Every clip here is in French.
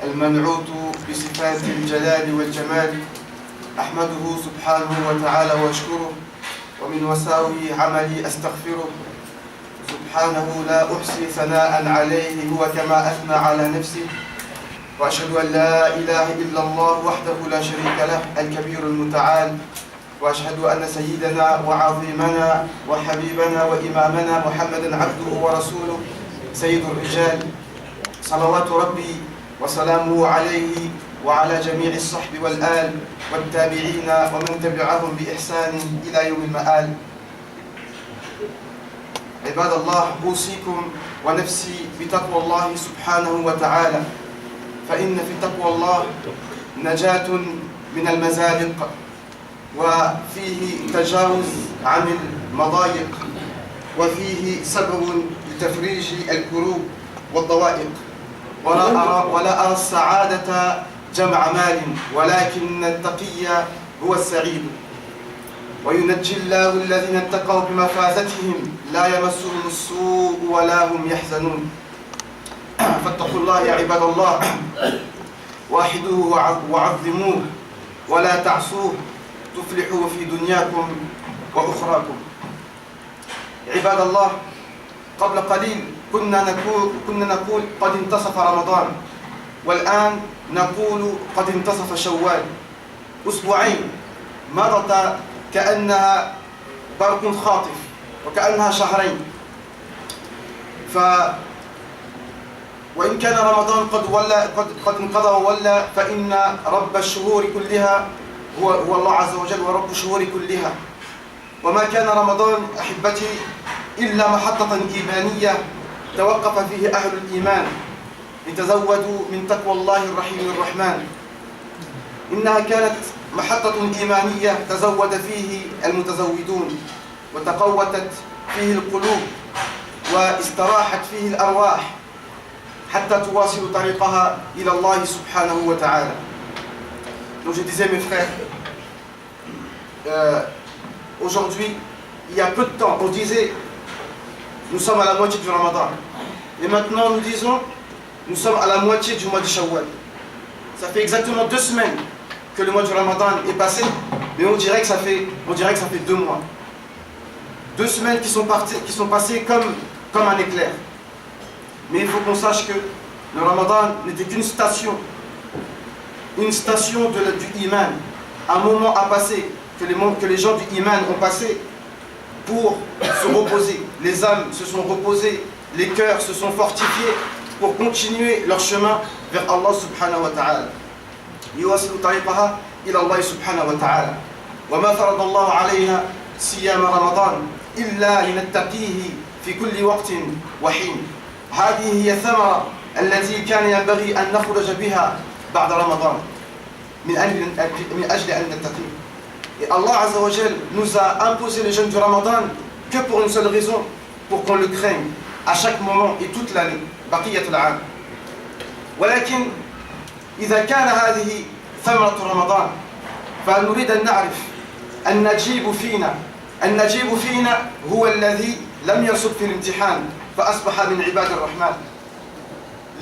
المنعوت بصفات الجلال والجمال أحمده سبحانه وتعالى وأشكره ومن مساوي عملي أستغفره سبحانه لا أحصي ثناء عليه هو كما أثنى على نفسه وأشهد أن لا إله إلا الله وحده لا شريك له الكبير المتعال وأشهد أن سيدنا وعظيمنا وحبيبنا وإمامنا محمدا عبده ورسوله سيد الرجال صلوات ربي وسلامه عليه وعلى جميع الصحب والآل والتابعين ومن تبعهم بإحسان إلى يوم المآل. عباد الله، أوصيكم ونفسي بتقوى الله سبحانه وتعالى، فإن في تقوى الله نجاة من المزالق وفيه تجاوز عن المضايق وفيه سبب لتفريج الكروب والضوائق. ولا أرى السعادة جمع مال، ولكن التقي هو السعيد. وينجي الله الذين اتقوا بمفازتهم لا يمسهم السوء ولا هم يحزنون. فاتقوا الله يا عباد الله، واحدوه وعظموه ولا تعصوه تفلحوا في دنياكم وأخراكم. عباد الله، قبل قليل كنا نقول قد انتصف رمضان، والآن نقول قد انتصف شوال. أسبوعين مرت كأنها برق خاطف وكأنها شهرين. وإن كان رمضان قد انقضى وولى، فإن رب الشهور كلها هو الله عز وجل ورب الشهور كلها. وما كان رمضان أحبتي إلا محطة إيمانية توقف فيه أهل الإيمان لتزودوا من تقوى الله الرحيم الرحمن. إنها كانت محطة إيمانية تزود فيه المتزودون وتقوتت فيه القلوب واستراحت فيه الأرواح حتى تواصل طريقها إلى الله سبحانه وتعالى. Donc je disais mes frères, aujourd'hui, il y a peu de temps, on disait nous sommes à la moitié du Ramadan. Et maintenant nous disons nous sommes à la moitié du mois de Shawwal. Ça fait exactement 2 semaines que le mois du Ramadan est passé, mais on dirait que ça fait 2 mois. 2 semaines qui sont passées comme un éclair. Mais il faut qu'on sache que le Ramadan n'était qu'une station du Iman, un moment à passer, que les gens du Iman ont passé pour se reposer. Les âmes se sont reposées, les cœurs se sont fortifiés pour continuer leur chemin vers Allah subhanahu wa ta'ala. يواصل طريقها إلى الله سبحانه وتعالى. وما فرض الله علينا صيام رمضان إلا لنتقيه في كل وقت وحين. هذه هي الثمرة التي كان ينبغي أن نخرج بها بعد رمضان من أجل أن نتقيه. Et Allah Azza wa Jal nous a imposé le jeûne du Ramadan que pour une seule raison, pour qu'on le craigne à chaque moment et toute l'année. بقية العام. ولكن إذا كان هذه ثمرة رمضان فنريد أن نعرف النجيب فينا هو الذي لم يصب في الامتحان فأصبح من عباد الرحمن.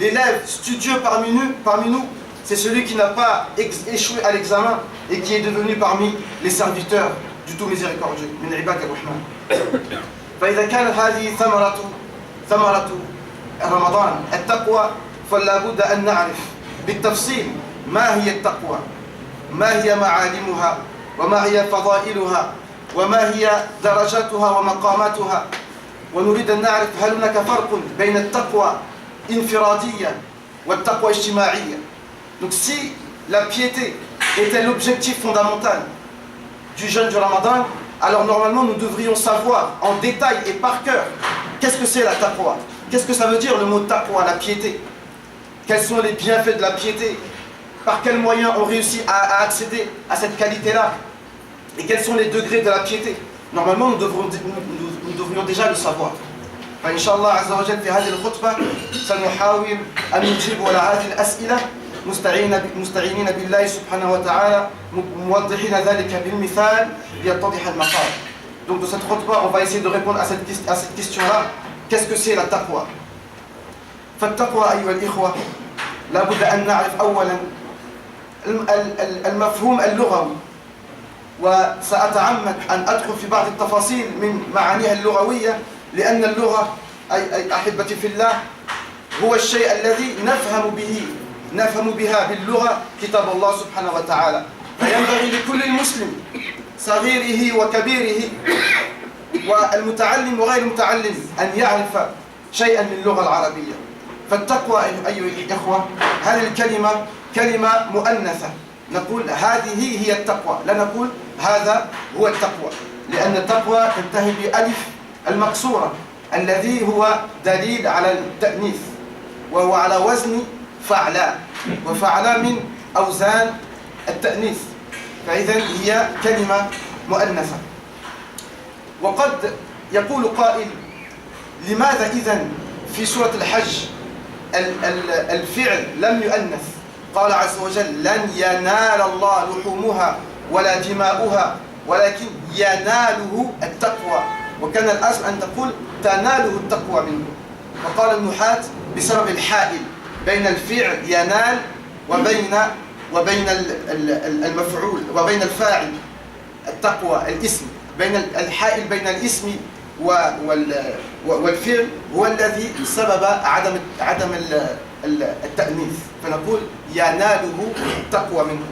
L'élève studieux parmi nous, c'est celui qui n'a pas échoué à l'examen et qui est devenu parmi les serviteurs du tout miséricordieux, من عباد الرحمن. فإذا كانت هذه ثمرة رمضان التقوى، فلا بد أن نعرف بالتفصيل ما هي التقوى، ما هي معالمها، وما هي فضائلها، وما هي درجاتها ومقاماتها. ونريد أن نعرف هل هناك فرق بين التقوى انفرادية والتقوى اجتماعية. Donc si la piété était l'objectif fondamental du jeûne du Ramadan, alors normalement nous devrions savoir en détail et par cœur qu'est-ce que c'est la taqwa. Qu'est-ce que ça veut dire le mot taqwa, la piété? Quels sont les bienfaits de la piété? Par quels moyens on réussit à accéder à cette qualité-là? Et quels sont les degrés de la piété? Normalement nous devrions déjà le savoir. فإن شاء الله عز وجل في هذه الخطبة سنحاول أن نجيب على هذه الأسئلة مستعينين بالله سبحانه وتعالى موضحين ذلك بالمثال ليتضح المقال. Donc dans cette khutbah, on va essayer de répondre à cette question-là. Qu'est-ce que c'est la taqwa? فالتقوى أيها الإخوة لابد أن نعرف أولا المفهوم اللغوي، وسأتعمد أن أدخل في بعض التفاصيل من معانيها اللغوية، لأن اللغة أي أحبتي في الله هو الشيء الذي نفهم بها باللغة كتاب الله سبحانه وتعالى. فينبغي لكل مسلم صغيره وكبيره والمتعلم وغير المتعلم أن يعرف شيئا من اللغة العربية. فالتقوى أيها الإخوة هذه الكلمة كلمة مؤنثة، نقول هذه هي التقوى، لا نقول هذا هو التقوى، لأن التقوى تنتهي بألف المقصورة الذي هو دليل على التأنيث، وهو على وزن فعلاء، وفعلاء من أوزان التأنيث، فإذا هي كلمة مؤنثة. وقد يقول قائل لماذا إذن في سورة الحج الفعل لم يؤنث؟ قال عز وجل لن ينال الله لحومها ولا دماؤها ولكن يناله التقوى، وكان الأصل أن تقول تناله التقوى منه. وقال النحاة بسبب الحائل بين الفعل ينال وبين المفعول وبين الفاعل التقوى الاسم، بين الحائل بين الاسم والفعل هو الذي سبب عدم التأنيث، فنقول يناله التقوى منه.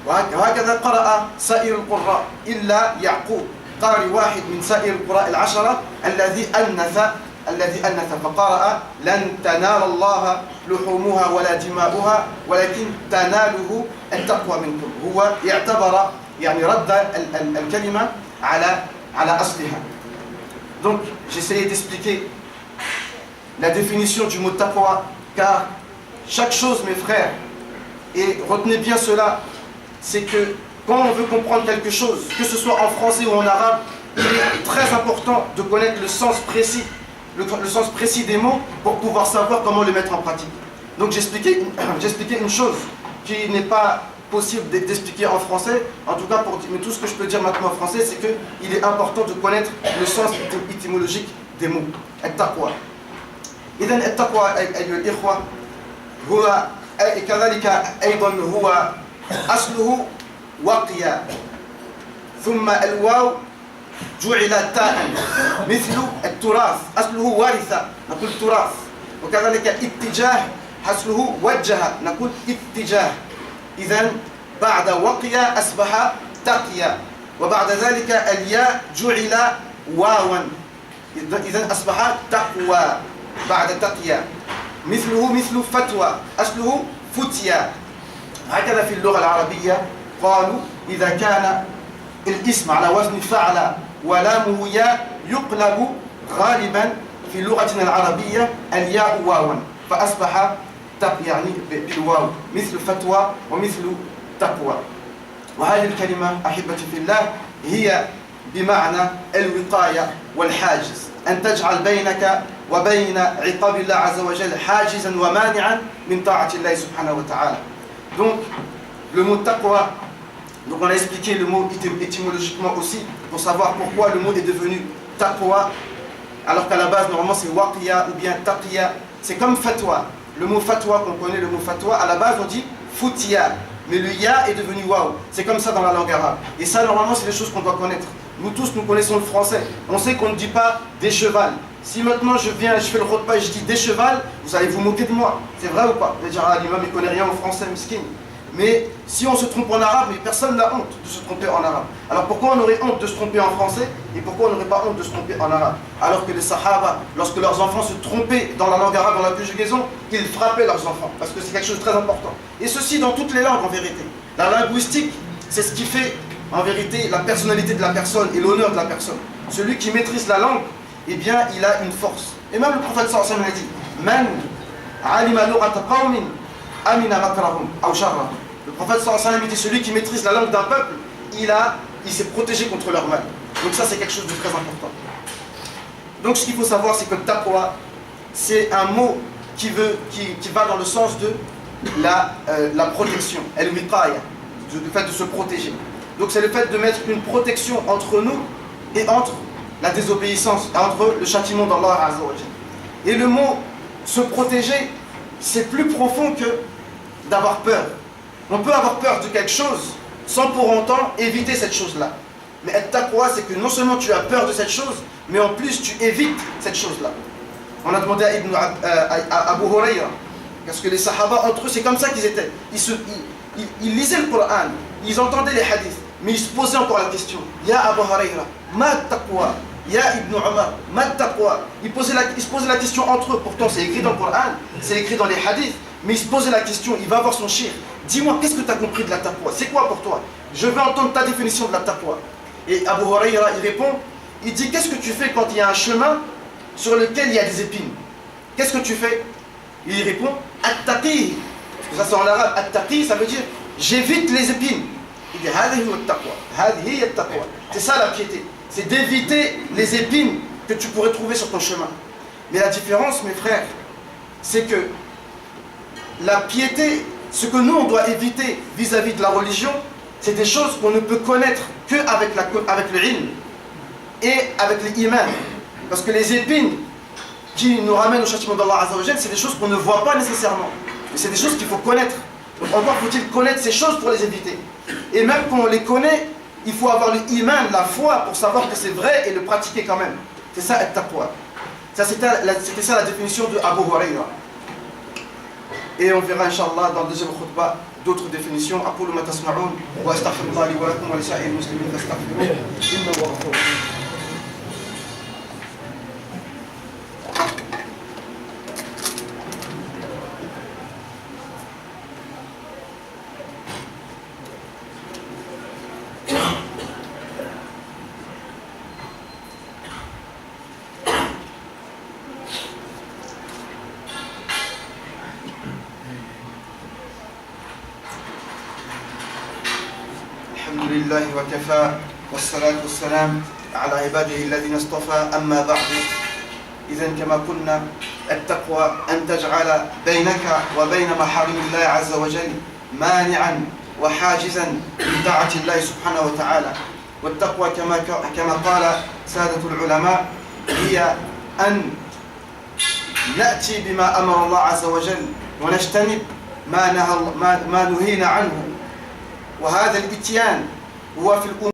وهكذا قرأ سائر القراء إلا يعقوب، قارئ واحد من سائر القراء العشرة الذي أنث فقرأ لن تنال الله لحومها ولا دماؤها ولكن تناله التقوى منكم. هو يعتبر يعني رد الكلمة على أصلها. Donc j'essayais d'expliquer la définition du mot taqwa, car chaque chose, mes frères, et retenez bien cela, c'est que quand on veut comprendre quelque chose, que ce soit en français ou en arabe, il est très important de connaître le sens précis des mots pour pouvoir savoir comment le mettre en pratique. Donc j'expliquais une chose qui n'est pas possible d'expliquer en français, en tout cas mais tout ce que je peux dire maintenant en français, c'est qu'il est important de connaître le sens étymologique des mots. التقوى. إذن التقوى أيها الإخوة هو كذلك أيضا هو أصله وقي، ثم الواو جعل تاء مثل التراث، أصله ورث نقول تراث، وكذلك اتجاه أصله وجه نقول اتجاه. إذن بعد وقي أصبح تقيا، وبعد ذلك الياء جعل واوا، إذن أصبح تقوى بعد تقيا. مثله مثل فتوى أصله فتيا. هكذا في اللغة العربية قالوا إذا كان الاسم على وزن فعل ولامه ياء يقلب غالبا في لغتنا العربية الياء واوا فأصبح يعني بالواو مثل فتوى ومثل تقوى. وهذه الكلمة أحبتي في الله هي بمعنى الوقاية والحاجز، أن تجعل بينك وبين عقاب الله عز وجل حاجزا ومانعا من طاعة الله سبحانه وتعالى. Donc le mot taqwa, donc on a expliqué le mot étymologiquement aussi pour savoir pourquoi le mot est devenu taqwa alors qu'à la base normalement c'est waqiya ou bien taqiya. C'est comme fatwa. Le mot fatwa, qu'on connaît le mot fatwa, à la base on dit futiya, mais le ya est devenu waouh. C'est comme ça dans la langue arabe. Et ça normalement c'est des choses qu'on doit connaître. Nous tous nous connaissons le français. On sait qu'on ne dit pas des chevals. Si maintenant je fais le khutbah et je dis des chevals, vous allez vous moquer de moi. C'est vrai ou pas? Vous allez dire ah l'imam il connaît rien en français, miskin. Mais si on se trompe en arabe, mais personne n'a honte de se tromper en arabe. Alors pourquoi on aurait honte de se tromper en français et pourquoi on n'aurait pas honte de se tromper en arabe? Alors que les sahaba, lorsque leurs enfants se trompaient dans la langue arabe, dans la conjugaison, ils frappaient leurs enfants, parce que c'est quelque chose de très important. Et ceci dans toutes les langues en vérité. La linguistique, c'est ce qui fait en vérité la personnalité de la personne et l'honneur de la personne. Celui qui maîtrise la langue, eh bien il a une force. Et même le prophète sallallahu alayhi wa sallam a dit Man alima lughata qawmin amina makrahum aw sharrahum. Le prophète sallallahu alayhi wa sallam dit celui qui maîtrise la langue d'un peuple, il s'est protégé contre leur mal. Donc ça c'est quelque chose de très important. Donc ce qu'il faut savoir c'est que taqwa c'est un mot qui va dans le sens de la protection, el-wiqaya, le fait de se protéger. Donc c'est le fait de mettre une protection entre nous et entre la désobéissance, entre le châtiment d'Allah Azza wa Jalla. Et le mot se protéger, c'est plus profond que d'avoir peur. On peut avoir peur de quelque chose sans pour autant éviter cette chose-là. Mais at-taqwa, c'est que non seulement tu as peur de cette chose, mais en plus tu évites cette chose-là. On a demandé à Abu Huraira, parce que les Sahaba entre eux, c'est comme ça qu'ils étaient. Ils lisaient le Coran, ils entendaient les hadiths, mais ils se posaient encore la question. Ya Abu Huraira, ma taqwa? Ya Ibn Umar, ma taqwa? Ils se posaient la question entre eux. Pourtant, c'est écrit dans le Coran, c'est écrit dans les hadiths, mais ils se posaient la question. Il va voir son shir. Dis-moi, qu'est-ce que tu as compris de la taqwa? C'est quoi pour toi? Je veux entendre ta définition de la taqwa. Et Abu Huraira, il répond, il dit, qu'est-ce que tu fais quand il y a un chemin sur lequel il y a des épines? Qu'est-ce que tu fais? Il répond, at-taqi. Ça c'est en arabe, at-taqi, ça veut dire, j'évite les épines. Il dit, hadihi at-taqwa, hadihi at-taqwa. C'est ça la piété, c'est d'éviter les épines que tu pourrais trouver sur ton chemin. Mais la différence, mes frères, c'est que la piété, ce que nous on doit éviter vis-à-vis de la religion, c'est des choses qu'on ne peut connaître qu'avec le ilm et avec l'iman. Parce que les épines qui nous ramènent au châtiment d'Allah Azza wa Jal, c'est des choses qu'on ne voit pas nécessairement. Mais c'est des choses qu'il faut connaître. Donc encore faut-il connaître ces choses pour les éviter. Et même quand on les connaît, il faut avoir l'iman, la foi, pour savoir que c'est vrai et le pratiquer quand même. C'est ça, at-taqwa. C'était ça la définition de Abu Huraira. Et on verra, Inch'Allah, dans le deuxième khutbah, d'autres définitions. أقول ما تسمعون وأستغفر الله لي ولكم ولسائر المسلمين فاستغفروه إنه هو الغفور الرحيم. الحمد لله وكفى والصلاة والسلام على عباده الذين اصطفى أما بعد. إذن كما قلنا التقوى أن تجعل بينك وبين محارم الله عز وجل مانعا وحاجزا من طاعة الله سبحانه وتعالى. والتقوى كما قال سادة العلماء هي أن نأتي بما أمر الله عز وجل ونجتنب ما نهينا عنه. وهذا الاتيان هو في الأمور